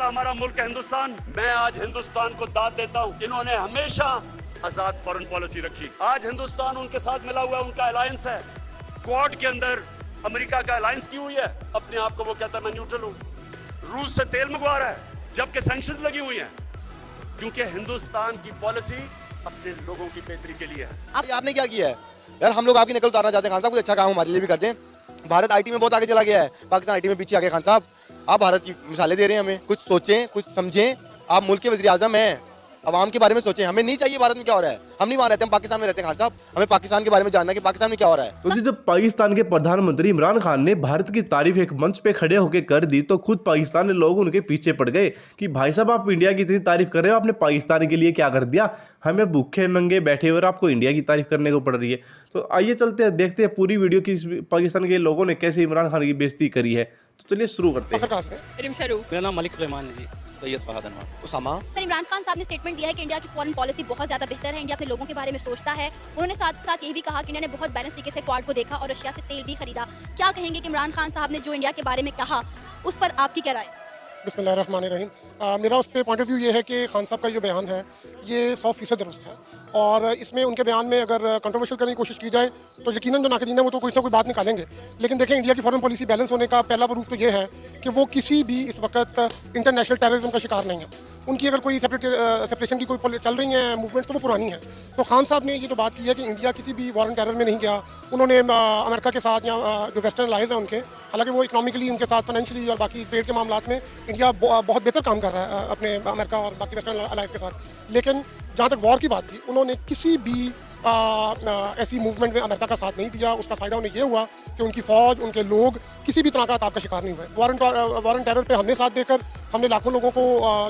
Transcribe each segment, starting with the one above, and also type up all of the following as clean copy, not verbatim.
वाला हमारा मुल्क है हिंदुस्तान। मैं आज हिंदुस्तान को दाद देता हूँ, इन्होंने हमेशा आजाद फॉरेन पॉलिसी रखी। आज हिंदुस्तान उनके साथ मिला हुआ है, उनका अलायंस है। क्वाड के अंदर अमेरिका का अलायंस की हुई है, अपने आप को वो कहता है मैं न्यूट्रल हूँ। रूस से तेल मंगवा रहा है जबकि सैंक्शंस लगी हुई हैं, क्योंकि हिंदुस्तान की पॉलिसी अपने लोगों की बेहतरी के लिए है। आपने क्या किया है यार? हम लोग आपकी नकल उतारना चाहते हैं खान साहब, कुछ अच्छा काम हमारे लिए भी करते हैं। भारत आईटी में बहुत आगे चला गया है, पाकिस्तान आईटी में पीछे आ गया। खान साहब आप भारत की मिसालें दे रहे हैं, हमें कुछ सोचें, कुछ समझें। आप मुल्क के वज़ीर आज़म हैं, अवाम के बारे में सोचें। हमें नहीं चाहिए भारत में क्या हो रहा है, हम नहीं वहाँ रहते, हम पाकिस्तान में रहते हैं। खान साहब हमें पाकिस्तान के बारे में जानना है कि पाकिस्तान में क्या हो रहा है। तो जब पाकिस्तान के प्रधानमंत्री इमरान खान ने भारत की तारीफ एक मंच पे खड़े होकर कर दी तो खुद पाकिस्तान के लोग उनके पीछे पड़ गए कि भाई साहब आप इंडिया की इतनी तारीफ कर रहे हो, आपने पाकिस्तान के लिए क्या कर दिया? हमें भूखे नंगे बैठे हुए और आपको इंडिया की तारीफ करने को पड़ रही है। तो आइए चलते हैं, देखते हैं पूरी वीडियो की पाकिस्तान के लोगों ने कैसे इमरान खान की बेइज्जती करी है। तो चलिए शुरू करते हैं। मेरा नाम मलिक सुलेमान है जी। सैयद फहद अनवर, उसामा। सर इमरान खान साहब ने स्टेटमेंट दिया है कि इंडिया की फॉरेन पॉलिसी बहुत ज़्यादा बेहतर है, इंडिया अपने लोगों के बारे में सोचता है। उन्होंने साथ साथ ये भी कहा कि इंडिया ने बहुत बैलेंस तरीके से क्वाड को देखा और रशिया से तेल भी खरीदा। क्या कहेंगे कि इमरान खान साहब ने जो इंडिया के बारे में कहा उस पर आपकी क्या राय? बिस्मिल्लाहिर्रहमानिर्रहीम। मेरा उस पर पॉइंट ऑफ व्यू ये है कि खान साहब का जो बयान है ये 100% दुरुस्त है, और इसमें उनके बयान में अगर कंट्रोवर्शियल करने की कोशिश की जाए तो यकीनन जो नाक़दीन है वो तो कुछ ना कोई बात निकालेंगे। लेकिन देखें, इंडिया की फॉरेन पॉलिसी बैलेंस होने का पहला प्रूफ तो ये है कि वो किसी भी इस वक्त इंटरनेशनल टेररिज्म का शिकार नहीं है। उनकी अगर कोई सेपरेशन की कोई चल रही है मूवमेंट्स तो वो पुरानी है। तो खान साहब ने ये जो बात की है कि इंडिया किसी भी वॉर एंड टेरर में नहीं गया, उन्होंने अमेरिका के साथ या जो वेस्टर्न अलाइज हैं उनके, हालांकि वो इकोनॉमिकली उनके साथ फाइनेंशियली और बाकी ट्रेड के मामलों में इंडिया बहुत बेहतर काम कर रहा है अपने अमेरिका और बाकी वेस्टर्न अलाइज के साथ। लेकिन जहाँ तक वॉर की बात थी, उन्होंने किसी भी ऐसी मूवमेंट में अमेरिका का साथ नहीं दिया। उसका फ़ायदा उन्हें ये हुआ कि उनकी फ़ौज, उनके लोग किसी भी तरह का ताब का शिकार नहीं हुए। वॉर एंड टेरर पे हमने साथ देकर हमने लाखों लोगों को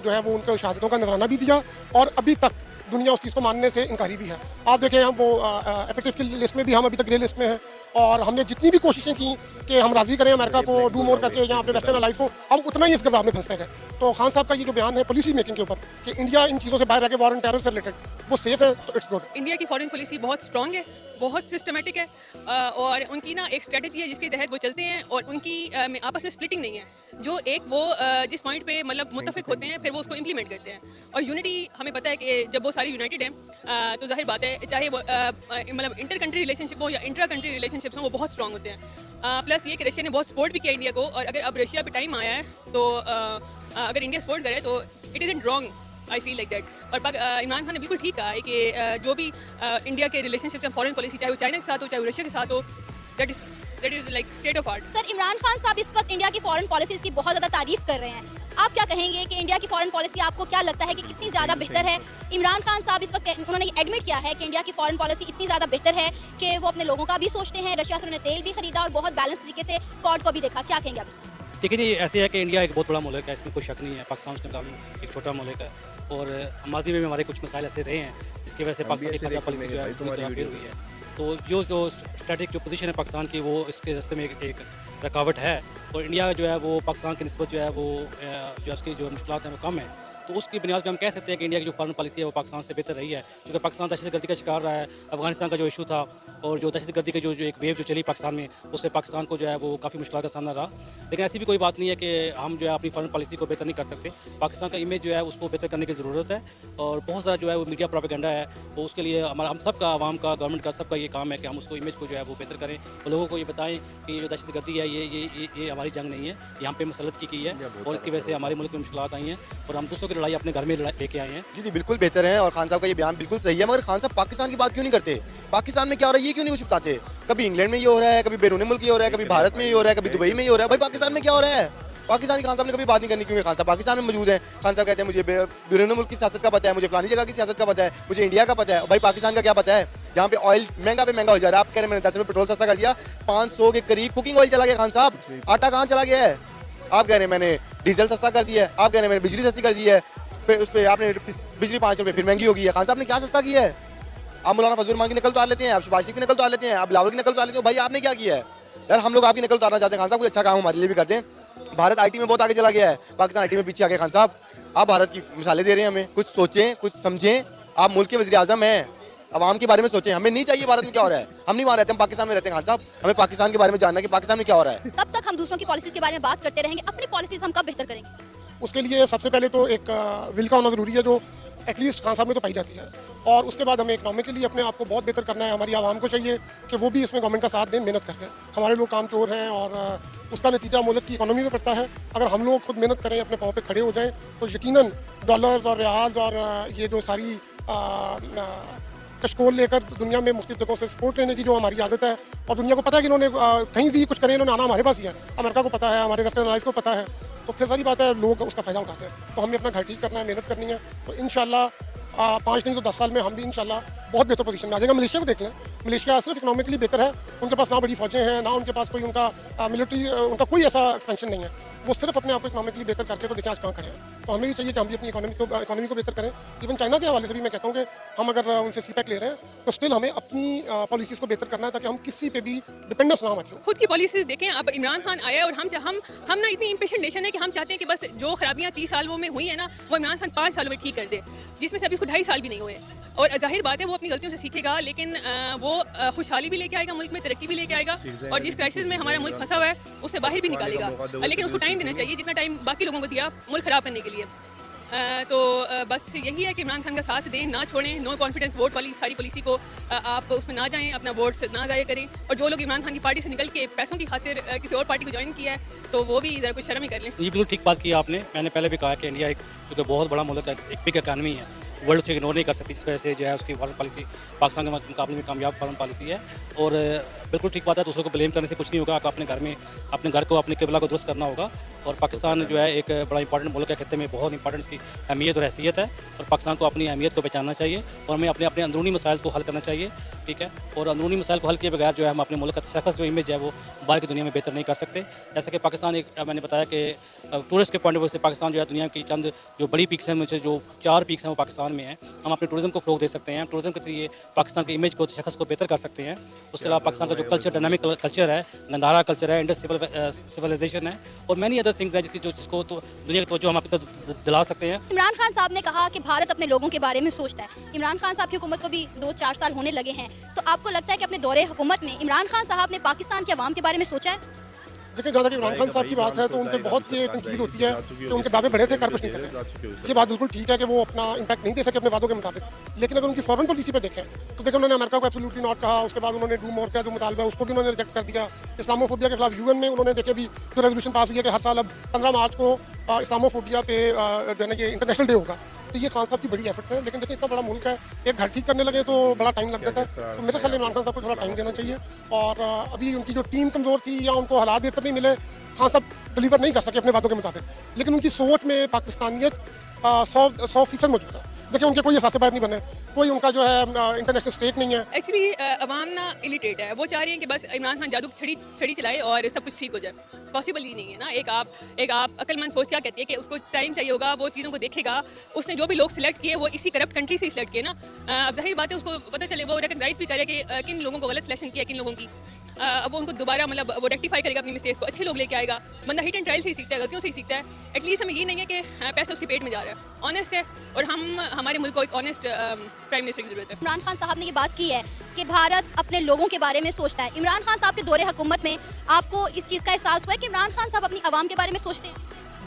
जो है वो उनके शहादतों का नजराना भी दिया, और अभी तक दुनिया उस चीज़ को मानने से इनकारी भी है। आप देखें, हम वो एफेक्टिव की लिस्ट में भी हम अभी तक ग्रे लिस्ट में हैं, और हमने जितनी भी कोशिशें की कि हम राज़ी करें अमेरिका को डू मोर करके या अपने वेस्टर्न अलाइज को, हम उतना ही इस गर्दाव में फंसते गए। तो खान साहब का ये जो बयान है पॉलिसी मेकिंग के ऊपर कि इंडिया इन चीज़ों से बाहर रह के वॉर एंड टेरर से रिलेटेड वो सेफ है, तो इट्स गुड। इंडिया की फॉरेन पॉलिसी बहुत स्ट्रांग है, बहुत सिस्टमेटिक है, और उनकी ना एक स्ट्रेटजी है जिसके तहत वो चलते हैं, और उनकी आपस में स्प्लिटिंग नहीं है। जो एक वो जिस पॉइंट पे मतलब मुत्तफिक होते हैं फिर वो उसको इम्प्लीमेंट करते हैं। और यूनिटी हमें पता है कि जब वो सारी यूनाइटेड हैं तो जाहिर बात है, चाहे वो मतलब इंटर कंट्री रिलेशनशिप हो या इंट्रा कंट्री रिलेशनशिप्स हो, वो बहुत स्ट्रांग होते हैं। प्लस ये कि रशिया ने बहुत सपोर्ट भी किया इंडिया को, और अगर अब रशिया पे टाइम आया है तो अगर इंडिया सपोर्ट करे तो it isn't wrong, I feel like that. और इमरान खान ने बिल्कुल ठीक कहा है कि जो भी इंडिया के रिलेशनशिप एंड फॉरेन पॉलिसी, चाहे वो चाइना के साथ हो चाहे वो रशिया के साथ हो, that is like state of art. Sir Imran Khan साहब इस वक्त इंडिया की फॉरेन पॉलिसीज की बहुत ज़्यादा तारीफ कर रहे हैं। आप क्या कहेंगे कि इंडिया की फॉरेन पॉलिसी आपको क्या लगता है कि कितनी ज़्यादा बेहतर है? इमरान खान साहब इस वक्त उन्होंने एडमिट किया है कि इंडिया की फॉरेन पॉलिसी इतनी ज़्यादा बेहतर है कि वो अपने लोगों का भी सोचते हैं, रशिया से उन्होंने तेल भी खरीदा और बहुत बैलेंस तरीके से क्वाड को भी देखा। क्या कहेंगे आप इसमें? देखिए जी, ऐसे है कि इंडिया एक बहुत बड़ा मुल्क है, इसमें कोई शक नहीं है। पाकिस्तान उसके मुकाबले एक छोटा मुल्क है, और माजी में भी हमारे कुछ मसाइल ऐसे रहे हैं जिसकी वजह से पाकिस्तान की खारजा पॉलिसी जो है पूरी तरह फेल हुई है। तो जो स्ट्रेटेजिक जो पोजीशन है पाकिस्तान की, वो इसके रास्ते में एक रुकावट है, और इंडिया जो है वो पाकिस्तान की निस्बत जो है वो जो उसकी जो मुश्किलात हैं वो कम है। तो उसकी बुनियाद पर हम कह सकते हैं कि इंडिया की जो फॉरेन पॉलिसी है वो पाकिस्तान से बेहतर रही है, क्योंकि पाकिस्तान दहशतगर्दी का शिकार रहा है। अफगानिस्तान का जो इशू था और जो दहशतगर्दी का जो एक वेव जो चली पाकिस्तान में, उससे पाकिस्तान को जो है वो काफ़ी मुश्किलात का सामना रहा। लेकिन ऐसी भी कोई बात नहीं है कि हम जो है अपनी फॉरेन पॉलिसी को बेहतर नहीं कर सकते। पाकिस्तान का इमेज जो है उसको बेहतर करने की ज़रूरत है, और बहुत सारा जो है वो मीडिया प्रोपेगेंडा है, तो उसके लिए हम सब का, आवाम का, गवर्नमेंट का, सबका ये काम है कि हम उसको इमेज को जो है वो बेहतर करें और लोगों को ये बताएं कि जो दहशतगर्दी है ये हमारी जंग नहीं है, यहाँ पे मसलत की है, और इसकी वजह से हमारे मुल्क में मुश्किलात आई हैं, और हम दूसरों की लड़ाई अपने घर में लेके आए हैं। जी बिल्कुल बेहतर है, और खान साहब का ये बयान बिल्कुल सही है। मगर खान साहब पाकिस्तान की बात क्यों नहीं करते? पाकिस्तान में क्या हो रहा है ये क्यों नहीं कुछ बताते? कभी इंग्लैंड में ये हो रहा है, कभी बैरून मुल्क ये हो रहा है, कभी भारत में ये हो रहा है, कभी दुबई में ये हो रहा है। भाई पाकिस्तान में क्या हो रहा है? पाकिस्तानी खान साहब ने कभी बात नहीं करनी, क्योंकि खान साहब पाकिस्तान में मौजूद है। खान साहब कहते हैं मुझे बैरून मुल्क की सियासत का पता है, मुझे फलानी जगह की सियासत का पता है, मुझे इंडिया का पता है। भाई पाकिस्तान का क्या पता है? यहाँ पे ऑयल महंगा पे महंगा हो जा रहा है। आप कह रहे हैं मैंने 10 रुपये पेट्रोल सस्ता कर दिया, 500 के करीब कुकिंग ऑयल चला गया। खान साहब आटा कहाँ चला गया है? आप कह रहे हैं मैंने डीजल सस्ता कर दिया है, आप कह रहे हैं मैंने बिजली सस्ती कर दी है, फिर उस पर आपने बिजली 5 रुपये फिर महंगी हो गई है। खान साहब ने क्या सस्ता किया है? आप मौलाना फजल रहमान की नकल उतार लेते हैं, आप शहबाज शरीफ की नकल उतार लेते हैं, आप बिलावल की नकल उतार लेते हो। भाई आपने क्या किया है यार? हम लोग आपकी नकल उतारना चाहते हैं खान साहब, कुछ अच्छा काम हमारे लिए भी करते हैं। भारत आईटी में बहुत आगे चला गया है, पाकिस्तान आईटी में पीछे आ गया। खान साहब आप भारत की मिसालें दे रहे हैं, हमें कुछ सोचें, कुछ समझें। आप मुल्क के वज़ीर आज़म हैं, अवाम के बारे में सोचें। हमें नहीं चाहिए भारत में क्या हो रहा है, हम नहीं वहाँ रहते, हम पाकिस्तान में रहते हैं। खान साहब हमें पाकिस्तान के बारे में जानना है कि पाकिस्तान में क्या हो रहा है। तब तक हम दूसरों की पॉलिसीज के बारे में बात करते रहेंगे, अपनी पॉलिसीज हम कब बेहतर करेंगे? उसके लिए सबसे पहले तो एक विल का होना ज़रूरी है, जो एटलीस्ट खान साहब में तो पाई जाती है। और उसके बाद हमें इकनॉमिकली अपने आप को बहुत बेहतर करना है। हमारी आवाम को चाहिए कि वो भी इसमें गवर्नमेंट का साथ दें, मेहनत करें। हमारे लोग काम चोर हैं और उसका नतीजा मुल्क की इकॉनमी में पड़ता है। अगर हम लोग खुद मेहनत करें, अपने पाँव पे खड़े हो जाएं, तो यकीनन डॉलर्स और रियाल्स और ये जो सारी कशकोल लेकर दुनिया में मुख्तलिफ जगहों से सपोर्ट लेने की जो हमारी आदत है, और दुनिया को पता है कि इन्होंने कहीं भी कुछ करें, इन्होंने आना हमारे पास ही है। अमेरिका को पता है, हमारे वेस्टर्न एलाइज को पता है, तो फिर सारी बात है लोग उसका फ़ायदा उठाते हैं। तो हमें अपना घर ठीक करना है, मेहनत करनी है, तो इंशाल्लाह 5 नहीं तो 10 साल में हम भी इंशाल्लाह बहुत बेहतर पोजीशन में आ जाएगा। मलेशिया को देख लें, मलेशिया सिर्फ इकोनॉमिकली बेहतर है, उनके पास ना बड़ी फौजें हैं, ना उनके पास कोई उनका मिलिट्री उनका कोई ऐसा एक्सपेंशन नहीं है। वो सिर्फ अपने आप को इकोनॉमिकली बेहतर करके तो देखें आज कहाँ खड़े हैं। तो हमें भी चाहिए कि हम भी अपनी इकोनॉमी को बेहतर करें। इवन चाइना के हवाले से भी मैं कहता हूँ कि हम अगर उनसे सीपैक ले रहे हैं, तो स्टिल हमें अपनी पॉलिसीज़ को बेहतर करना है, ताकि हम किसी पे भी डिपेंडेंस ना हमारी हो। खुद की पॉलिसीज देखें। अब इमरान खान आया और हम ना इतनी इम्पेशेंट नेशन है कि हम चाहते हैं कि बस जो खराबियां 30 सालों में हुई है ना, वो इमरान खान 5 सालों में ठीक कर दे, जिसमें से अभी उसको 2.5 साल भी नहीं हुए। और जाहिर बात है वो अपनी गलतियों से सीखेगा, लेकिन वो खुशहाली भी लेके आएगा, मुल्क में तरक्की भी लेके आएगा, और जिस क्राइसिस में हमारा मुल्क फंसा हुआ है उससे बाहर भी निकालेगा। लेकिन उसको टाइम देना चाहिए, जितना टाइम बाकी लोगों को दिया मुल्क खराब करने के लिए। तो बस यही है कि इमरान खान का साथ दें, ना छोड़ें। नो कॉन्फिडेंस वोट वाली सारी पॉलिसी को आप उसमें ना जाएं, अपना वोट से ना ज़ाया करें। और जो लोग इमरान खान की पार्टी से निकल के पैसों की खातिर किसी और पार्टी को ज्वाइन किया है, तो वो भी ज़रा कुछ शर्म ही कर लें। ये बिल्कुल ठीक बात की आपने। मैंने पहले भी कहा कि इंडिया एक क्योंकि बहुत बड़ा मुल्क है, एक बिग इकानमी है, वर्ल्ड उसे इग्नोर नहीं कर सकती। इस वजह से जो है उसकी फॉरेन पॉलिसी पाकिस्तान के मुकाबले में कामयाब फॉरेन पॉलिसी है। और बिल्कुल ठीक बात है, दूसरों को ब्लेम करने से कुछ नहीं होगा। आपको अपने घर में अपने घर को, अपने किबला को दुरुस्त करना होगा। और पाकिस्तान जो है एक बड़ा इंपॉर्टेंट मुल्क है, खत्ते में बहुत इंपॉर्टेंट की अहमियत और हैसियत है, और पाकिस्तान को अपनी अहमियत को पहचानना चाहिए, और हमें अपने अपने अंदरूनी मसाइल को हल करना चाहिए। ठीक है, और अंदरूनी मसाइल को हल किए बगैर जो है हम अपने मुल्क का शख्स जो इमेज है वो बाहर की दुनिया में बेहतर नहीं कर सकते। जैसा कि पाकिस्तान एक मैंने बताया कि टूरिस्ट के पॉइंट ऑफ व्यू से पाकिस्तान जो है दुनिया की चंद जो बड़ी पीक्स हैं, मुझे जो 4 पीक्स हैं वो पाकिस्तान में हैं। हम अपने टूरिज्म को फ़रोग दे सकते हैं, टूरिज्म के जरिए पाकिस्तान के इमेज को, शख्स को बेहतर कर सकते हैं। उसके अलावा पाकिस्तान का जो कल्चर, डायनामिक कल्चर है, गंधारा कल्चर है, इंडस सिविलाइजेशन है, और मैनी अदर थिंग्स हैं जिसको तो दुनिया की तवज्जो हम अपनी तरफ दिला सकते हैं। इमरान खान साहब ने कहा कि भारत अपने लोगों के बारे में सोचता है। इमरान खान साहब की हुकूमत को भी 2-4 साल होने लगे हैं, तो आपको लगता है कि अपने दौरे हुकूमत में इमरान खान साहब ने पाकिस्तान के अवाम के बारे में सोचा है? देखिए, जहाँ तक इमरान खान साहब की बात है तो उन पर बहुत ये तनकीद होती है कि उनके दावे बढ़े थे, कर कुछ नहीं सके। ये बात बिल्कुल ठीक है कि वो अपना इम्पैक्ट नहीं दे सके अपने वादों के मुताबिक, लेकिन अगर उनकी फॉरेन पॉलिसी पे देखें तो देखिए उन्होंने अमेरिका को एब्सोल्युटली नॉट कहा। उसके बाद उन्होंने डू मोर का जो मुतालबा है उसको भी उन्होंने रिजेक्ट कर दिया। इस्लामोफोबिया के खिलाफ यूएन में उन्होंने देखिए भी जो रेजोल्यूशन पास हुई है कि हर साल अब 15 मार्च को इस्लामोफोबिया पे जो है ना ये इंटरनेशनल डे होगा। तो ये खान साहब की बड़ी एफर्ट्स हैं, लेकिन देखिए इतना बड़ा मुल्क है, एक घर ठीक करने लगे तो बड़ा टाइम लग जाता है। तो मेरे ख्याल में इमरान खान साहब को थोड़ा टाइम देना चाहिए। और अभी उनकी जो टीम कमज़ोर थी या उनको हालात बेहतर नहीं मिले, खान साहब डिलीवर नहीं कर सके अपने वादों के मुताबिक, लेकिन उनकी सोच में पाकिस्तानियत 100% मौजूद है। देखिए उनके कोई एहसास बाहर नहीं बने, कोई उनका जो है इंटरनेशनल स्टेक नहीं है। एक्चुअली अवाम ना इलिटेट है, वो चाह रही है कि बस इमरान खान जादू छड़ी चलाए और सब कुछ ठीक हो जाए। पॉसिबल ही नहीं है ना। एक आप अक्लमंद सोच क्या कहती है कि उसको टाइम चाहिए होगा, वो चीज़ों को देखेगा। उसने जो भी लोग सिलेक्ट किए वो इसी करप्ट कंट्री से सिलेक्ट किए ना। अब जाहिर बात है उसको पता चले, वो रिकगनाइज भी करे कि किन लोगों को गलत सिलेक्शन किया, किन लोगों की। अब वो उनको दोबारा मतलब वो रेक्टिफाई करेगा अपनी मिस्टेक्स को, अच्छे लोग लेके आएगा। बंदा हिट एंड ट्रायल से ही सीखता है, गलतियों से ही सीखता है। एटलीस्ट हमें ये नहीं है कि पैसा उसके पेट में जा रहा है, ऑनेस्ट है। और हमारे मुल्क को एक ऑनेस्ट प्राइम मिनिस्टर की जरूरत है। इमरान खान साहब ने ये बात की है कि भारत अपने लोगों के बारे में सोचता है। इमरान खान साहब के दौरे हुकूमत में आपको इस चीज़ का एहसास हुआ है कि इमरान खान साहब अपनी आवाम के बारे में सोचते हैं?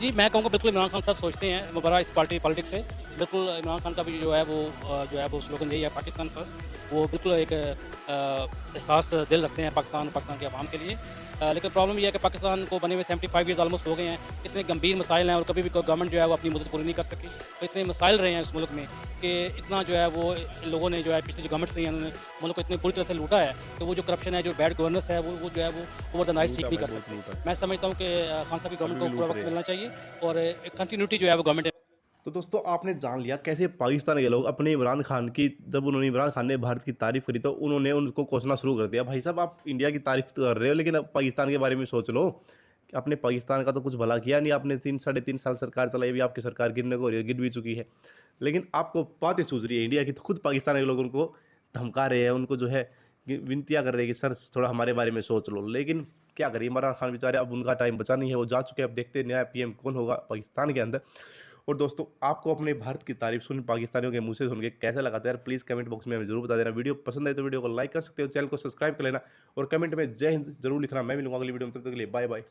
जी, मैं कहूँगा बिल्कुल इमरान खान साहब सोचते हैं, मुबरा इस पॉलिटिक्स से बिल्कुल इमरान खान का भी जो है वो स्लोगन यही है, पाकिस्तान फर्स्ट। वो बिल्कुल एक एहसास दिल रखते हैं पाकिस्तान के अवाम के लिए। लेकिन प्रॉब्लम ये है कि पाकिस्तान को बने हुए 75 ईयर्स ऑलमोस्ट हो गए हैं। इतने गंभीर मसाइल हैं और कभी भी कोई गवर्नमेंट जो है वो अपनी मदद पूरी नहीं कर सकी। तो इतने मसाइल रहे हैं इस मुल्क में कि इतना जो है वो लोगों ने जो है पिछली जो गवर्नमेंट्स रही हैं उन्होंने मुल्क को इतनी पूरी तरह से लूटा है कि वो जो करप्शन है, जो बैड गवर्नेंस है, वो जो है वो ओवर द नाइट ठीक नहीं कर सकते। मैं समझता हूँ कि खान साहब की गवर्नमेंट को पूरा वक्त मिलना चाहिए और कंटिन्यूटी जो है वो गवर्नमेंट। तो दोस्तों आपने जान लिया कैसे पाकिस्तान के लोग अपने इमरान खान की, जब उन्होंने इमरान खान ने भारत की तारीफ करी तो उन्होंने उनको कोसना शुरू कर दिया। भाई साहब आप इंडिया की तारीफ तो कर रहे हो, लेकिन अब पाकिस्तान के बारे में सोच लो कि अपने पाकिस्तान का तो कुछ भला किया नहीं आपने। 3-3.5 साल सरकार चलाई, भी आपकी सरकार गिरने को गिर भी चुकी है, लेकिन आपको बातें सूझ रही है इंडिया की। तो खुद पाकिस्तान के लोग उनको धमका रहे हैं, उनको जो है विनतियाँ कर रहे हैं कि सर थोड़ा हमारे बारे में सोच लो। लेकिन क्या करिए, इमरान खान बेचारे अब उनका टाइम बचा नहीं है, वो जा चुके हैं। अब देखते हैं नया PM कौन होगा पाकिस्तान के अंदर। और दोस्तों आपको अपने भारत की तारीफ सुन पाकिस्तानियों के मुंह से सुन के कैसा लगा था यार, प्लीज़ कमेंट बॉक्स में हमें जरूर बता देना। वीडियो पसंद आए तो वीडियो को लाइक कर सकते हो, चैनल को सब्सक्राइब कर लेना और कमेंट में जय हिंद जरूर लिखना। मैं मिलूंगा अगली वीडियो में, तब तक के लिए बाय बाय।